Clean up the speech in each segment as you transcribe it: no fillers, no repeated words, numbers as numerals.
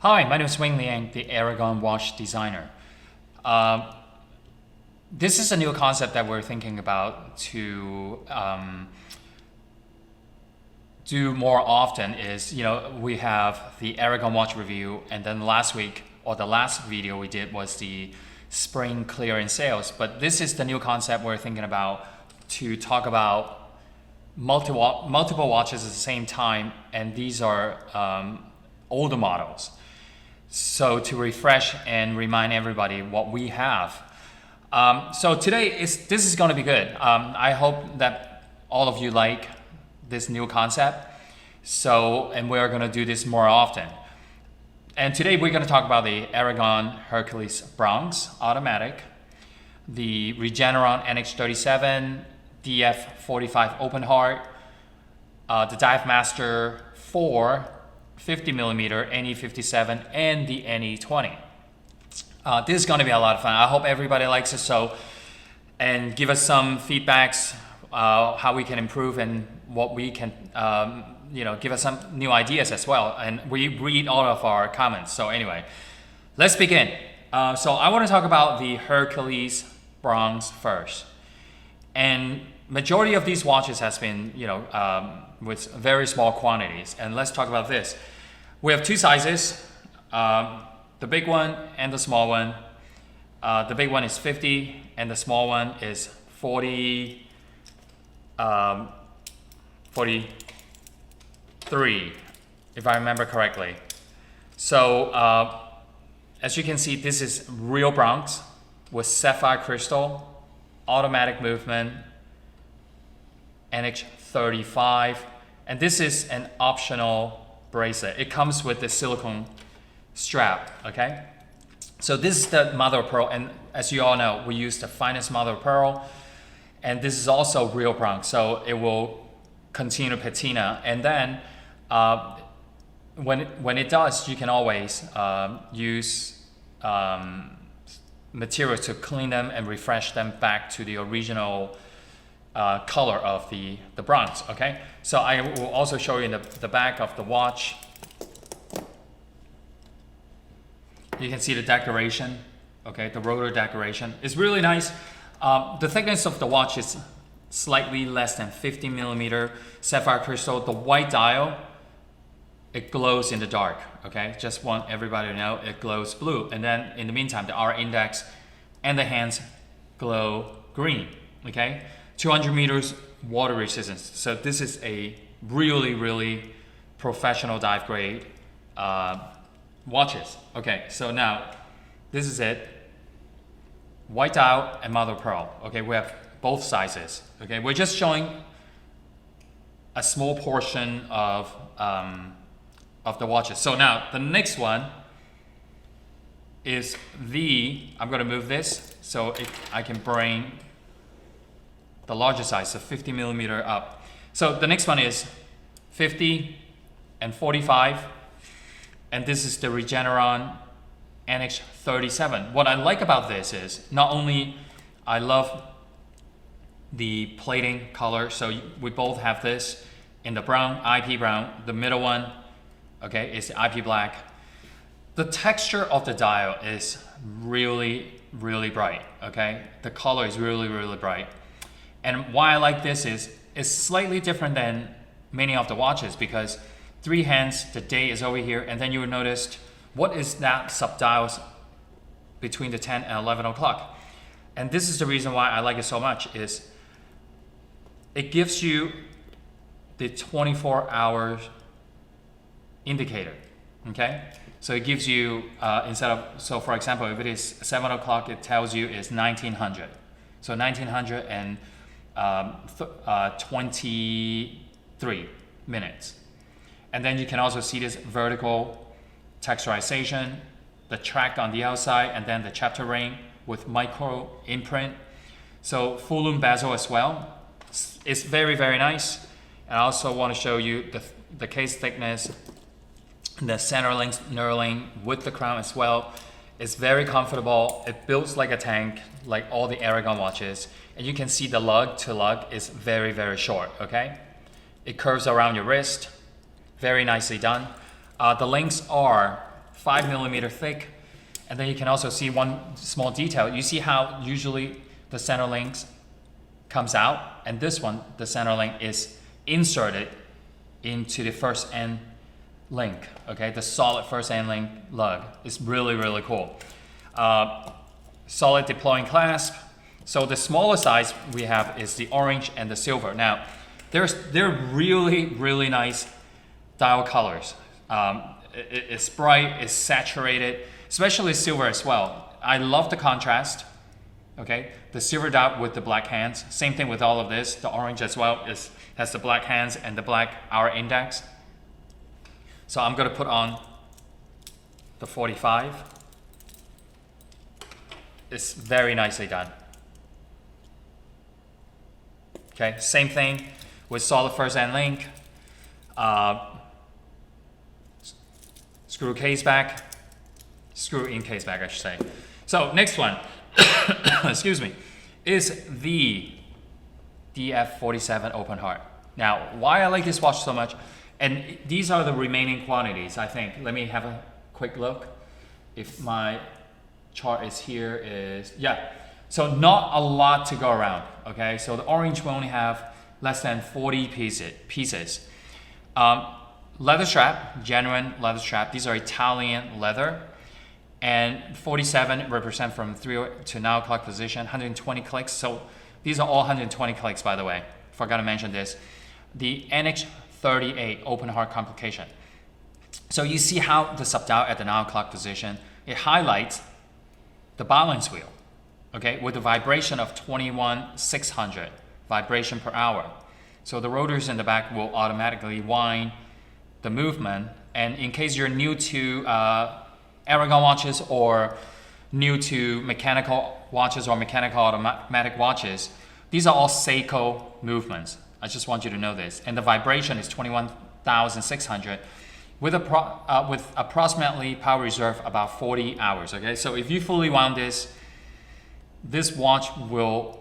Hi, my name is Wing Liang, the Aragon watch designer. Uh, this is a new concept that we're thinking about to do more often is, we have the Aragon watch review, and then last week, or the last video we did was the spring clearance sales. But this is the new concept we're thinking about to talk about multiple watches at the same time, and these are older models. So to refresh and remind everybody what we have. So today this is going to be good. I hope that all of you like this new concept. And we're going to do this more often. And today we're going to talk about the Aragon Hercules Bronze Automatic, the Regeneron NH37, DF45 Open Heart, the Divemaster 4 50mm NE57 and the NE20. This is going to be a lot of fun. I hope everybody likes it. And give us some feedbacks, how we can improve and what we can, give us some new ideas as well. And we read all of our comments. So anyway, let's begin. So I want to talk about the Hercules Bronze first. And majority of these watches has been, with very small quantities. And let's talk about this. We have two sizes, the big one and the small one. The big one is 50 and the small one is 43, if I remember correctly. So as you can see, this is real bronze with sapphire crystal, automatic movement, NH35, and this is an optional bracelet. It comes with the silicone strap, okay? So this is the mother of pearl, and as you all know, we use the finest mother of pearl, and this is also real bronze, so it will continue patina. And then when it does, you can always use materials to clean them and refresh them back to the original color of the bronze, okay? So I will also show you the back of the watch. You can see the decoration, okay? The rotor decoration is really nice. The thickness of the watch is slightly less than 50mm sapphire crystal. The white dial, it glows in the dark, okay? Just want everybody to know it glows blue. And then in the meantime, the R index and the hands glow green, okay? 200 meters water resistance. So this is a really, really professional dive grade watches. Okay, so now this is it. White dial and mother of pearl. Okay, we have both sizes. Okay, we're just showing a small portion of the watches. So now the next one is I'm going to move this so I can bring the larger size, so 50mm up. So the next one is 50 and 45, and this is the Regeneron NH37. What I like about this is not only I love the plating color, so we both have this in the brown, IP brown. The middle one, okay, is IP black. The texture of the dial is really, really bright, okay? The color is really, really bright. And why I like this is it's slightly different than many of the watches because 3 hands, the day is over here, and then you will notice what is that subdials between the 10 and 11 o'clock. And this is the reason why I like it so much is it gives you the 24 hours indicator, okay? So it gives you, so for example, if it is 7 o'clock, it tells you it's 1900. So 1923 minutes. And then you can also see this vertical texturization, the track on the outside, and then the chapter ring with micro imprint. So full lume bezel as well. It's very, very nice. And I also want to show you the case thickness, the center link knurling with the crown as well. It's very comfortable. It builds like a tank, like all the Aragon watches. And you can see the lug to lug is very, very short, okay? It curves around your wrist. Very nicely done. The links are 5mm thick. And then you can also see one small detail. You see how usually the center link comes out, and this one, the center link is inserted into the first end link, okay? The solid first end link lug is really, really cool. Solid deploying clasp. So the smaller size we have is the orange and the silver. Now, they're really, really nice dial colors. It's bright, it's saturated, especially silver as well. I love the contrast, okay? The silver dot with the black hands. Same thing with all of this. The orange as well has the black hands and the black hour index. So I'm gonna put on the 45. It's very nicely done. Okay, same thing with solid first end link. Screw case back, screw in case back, I should say. So next one, excuse me, is the DF47 open heart. Now, why I like this watch so much, and these are the remaining quantities, I think. Let me have a quick look. If my chart is here, yeah. So not a lot to go around, okay? So the orange will only have less than 40 pieces. Leather strap, genuine leather strap. These are Italian leather. And 47 represent from 3 to 9 o'clock position, 120 clicks. So these are all 120 clicks, by the way. Forgot to mention this. The NH38 open heart complication. So you see how the subdial at the 9 o'clock position, it highlights the balance wheel, okay, with a vibration of 21,600 vibration per hour. So the rotors in the back will automatically wind the movement. And in case you're new to Aragon watches or new to mechanical watches or mechanical automatic watches, these are all Seiko movements. I just want you to know this. And the vibration is 21,600 with approximately power reserve about 40 hours, okay? So if you fully wound this watch will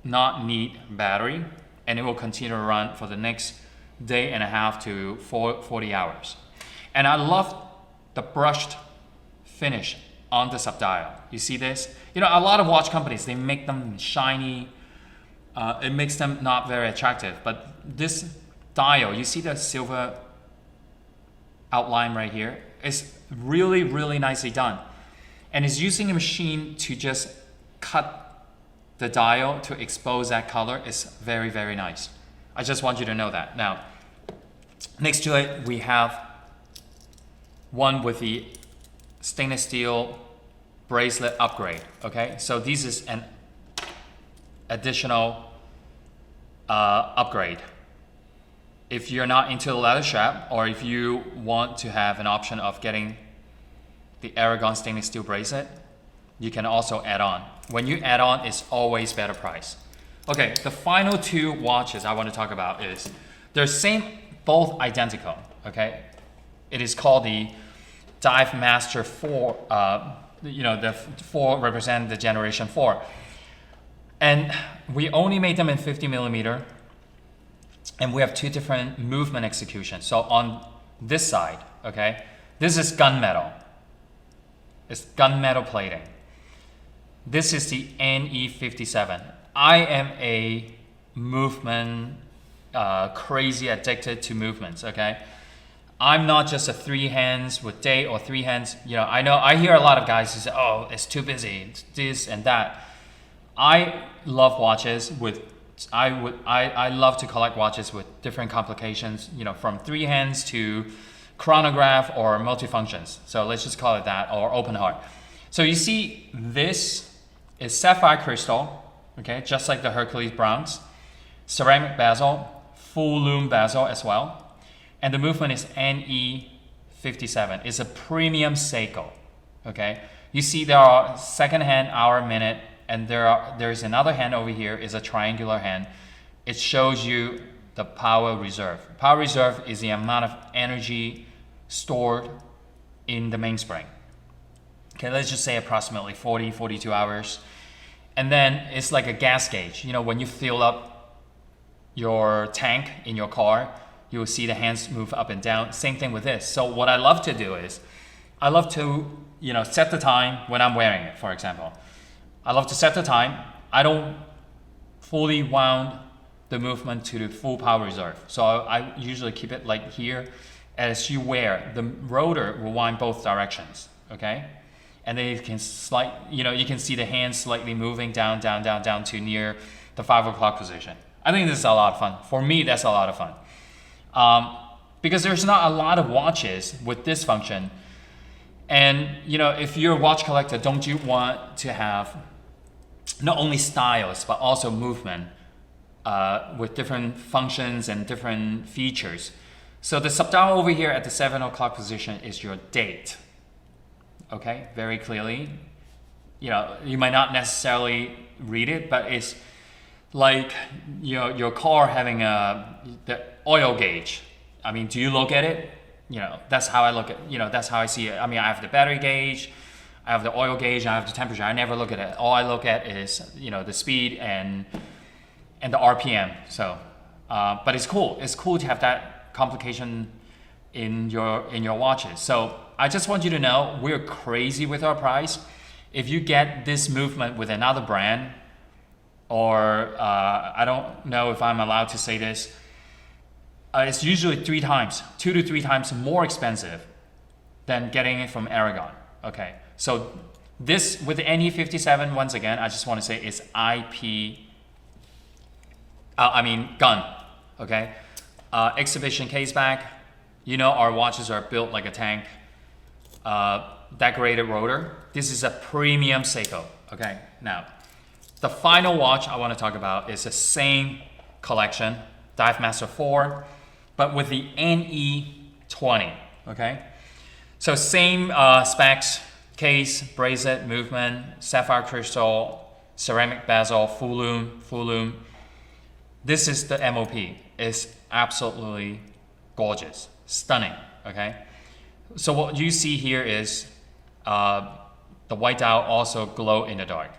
not need battery, and it will continue to run for the next day and a half to 40 hours. And I love the brushed finish on the subdial. You see this? You know, a lot of watch companies, they make them shiny. It makes them not very attractive. But this dial, you see the silver outline right here? It's really, really nicely done. And it's using a machine to just cut the dial to expose that color. It's very, very nice. I just want you to know that. Now, next to it, we have one with the stainless steel bracelet upgrade, okay? So this is an additional upgrade. If you're not into the leather strap, or if you want to have an option of getting the Aragon stainless steel bracelet, you can also add on. When you add on, it's always better price. Okay, the final two watches I want to talk about is, they're both identical, okay? It is called the Divemaster 4, you know, the 4 represent the generation 4. And we only made them in 50mm, and we have 2 different movement executions. So on this side, okay, this is gunmetal. It's gunmetal plating. This is the NE57. I am a movement, crazy addicted to movements, okay? I'm not just a 3 hands with day or 3 hands. You know I hear a lot of guys who say, oh, it's too busy, it's this and that. I love watches with, I love to collect watches with different complications, you know, from 3 hands to chronograph or multifunctions. So let's just call it that, or open heart. So you see, this is sapphire crystal, okay, just like the Hercules bronze, ceramic bezel, full lume bezel as well. And the movement is NE57. It's a premium Seiko, okay? You see there are second hand, hour, minute, and there's another hand over here is a triangular hand. It shows you the power reserve. Power reserve is the amount of energy stored in the mainspring. Okay, let's just say approximately 40, 42 hours. And then it's like a gas gauge. You know, when you fill up your tank in your car, you will see the hands move up and down. Same thing with this. So what I love to do is, I love to, you know, set the time when I'm wearing it, for example. I love to set the time. I don't fully wound the movement to the full power reserve. So I usually keep it like here. As you wear, the rotor will wind both directions, okay? And then you can you can see the hands slightly moving down to near the 5 o'clock position. I think this is a lot of fun. For me, that's a lot of fun. Because there's not a lot of watches with this function. And you know, if you're a watch collector, don't you want to have not only styles, but also movement with different functions and different features? So the subdial over here at the 7 o'clock position is your date. Okay, very clearly. You know, you might not necessarily read it, but it's like, you know, your car having the oil gauge. I mean, do you look at it? You know, that's how I look at, you know, that's how I see it. I mean, I have the battery gauge, I have the oil gauge, I have the temperature. I never look at it. All I look at is, you know, the speed and the RPM. So, but it's cool. It's cool to have that complication in your watches. So I just want you to know we're crazy with our price. If you get this movement with another brand, or I don't know if I'm allowed to say this, it's usually 2 to 3 times more expensive than getting it from Aragon. Okay, so this with the NE57, once again, I just want to say it's gun. Okay. Exhibition case back. You know, our watches are built like a tank. Decorated rotor. This is a premium Seiko. Okay, now the final watch I want to talk about is the same collection, Divemaster 4, but with the NE20. Okay, so same specs, case, bracelet, movement, sapphire crystal, ceramic bezel, full lume. This is the MOP. It's absolutely gorgeous, stunning, okay? So what you see here is the white dial also glow in the dark,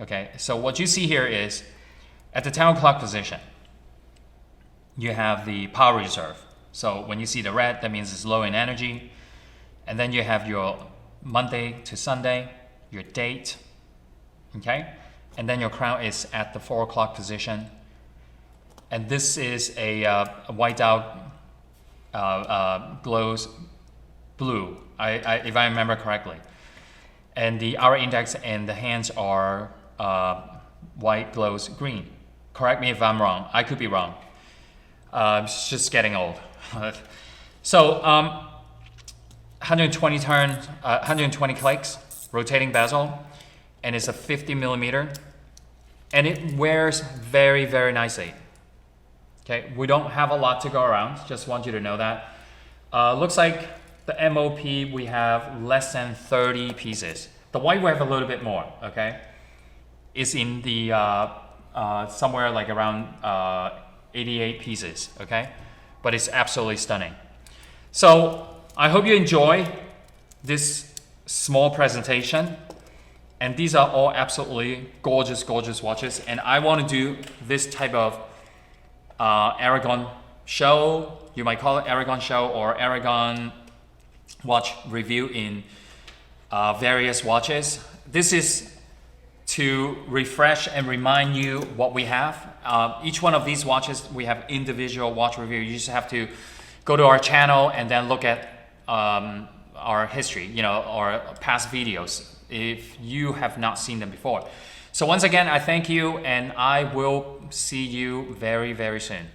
okay? So what you see here is at the 10 o'clock position, you have the power reserve. So when you see the red, that means it's low in energy. And then you have your Monday to Sunday, your date, okay? And then your crown is at the 4 o'clock position. And this is a white dial glows blue, if I remember correctly. And the hour index and the hands are white glows green. Correct me if I'm wrong. I could be wrong. It's just getting old. So 120 turns, 120 clicks, rotating bezel, and it's a 50 millimeter, and it wears very, very nicely. Okay, we don't have a lot to go around. Just want you to know that. Looks like the MOP we have less than 30 pieces. The white we have a little bit more. Okay, it's in the somewhere like around 88 pieces. Okay, but it's absolutely stunning. So I hope you enjoy this small presentation. And these are all absolutely gorgeous, gorgeous watches. And I want to do this type of Aragon show. You might call it Aragon show or Aragon watch review in various watches. This is to refresh and remind you what we have. Each one of these watches, we have individual watch review. You just have to go to our channel and then look at our history, you know, our past videos if you have not seen them before. So once again, I thank you, and I will see you very, very soon.